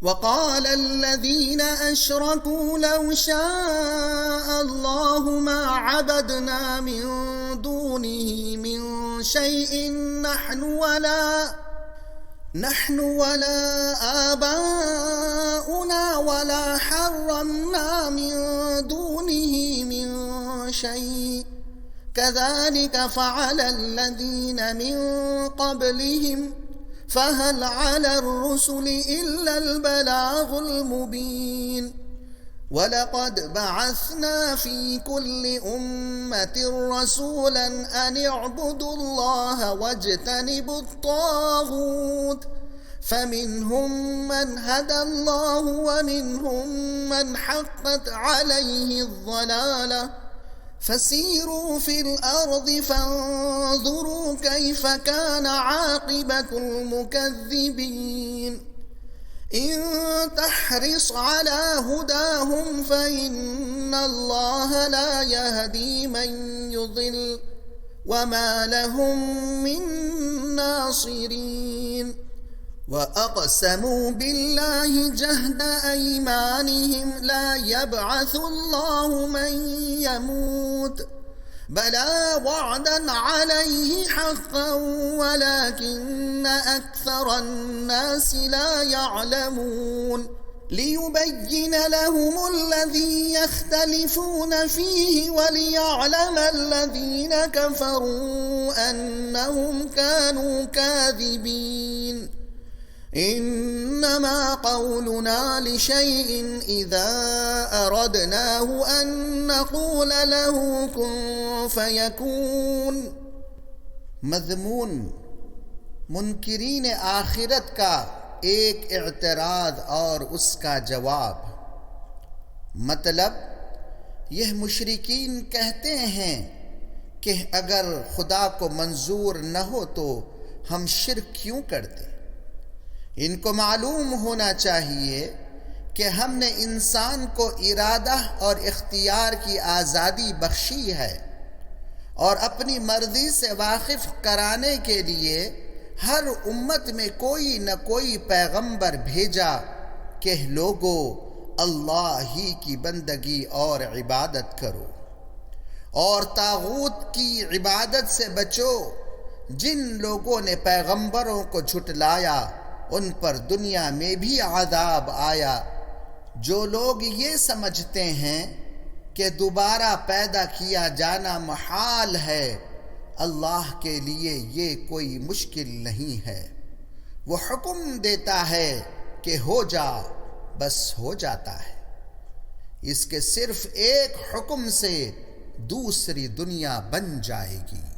وقال الذين أشركوا لو شاء الله ما عبدنا من دونه من شيء نحن ولا آباؤنا ولا حرمنا من دونه من شيء كذلك فعل الذين من قبلهم فهل على الرسل إلا البلاغ المبين ولقد بعثنا في كل أمة رسولا أن اعبدوا الله واجتنبوا الطاغوت فمنهم من هدى الله ومنهم من حقت عليه الضلالة فسيروا في الأرض فانظروا كيف كان عاقبة المكذبين إن تحرص على هداهم فإن الله لا يهدي من يضل وما لهم من ناصرين وأقسموا بالله جهد أيمانهم لا يبعث الله من يموت بلى وعدا عليه حقا ولكن أكثر الناس لا يعلمون ليبين لهم الذي يختلفون فيه وليعلم الذين كفروا أنهم كانوا كاذبين إنما قولنا لشيء إذا أردناه أن نقول له كن فيكون مضمون منکرین آخرت کا ایک اعتراض اور اس کا جواب۔ مطلب یہ مشرکین کہتے ہیں کہ اگر خدا کو منظور نہ ہو تو ہم شرک کیوں کرتے؟ ان کو معلوم ہونا چاہیے کہ ہم نے انسان کو ارادہ اور اختیار کی آزادی بخشی ہے اور اپنی مرضی سے واقف کرانے کے لیے ہر امت میں کوئی نہ کوئی پیغمبر بھیجا کہ لوگو اللہ ہی کی بندگی اور عبادت کرو اور طاغوت کی عبادت سے بچو۔ جن لوگوں نے پیغمبروں کو جھٹلایا ان پر دنیا میں بھی عذاب آیا۔ جو لوگ یہ سمجھتے ہیں کہ دوبارہ پیدا کیا جانا محال ہے، اللہ کے لیے یہ کوئی مشکل نہیں ہے، وہ حکم دیتا ہے کہ ہو جا، بس ہو جاتا ہے۔ اس کے صرف ایک حکم سے دوسری دنیا بن جائے گی۔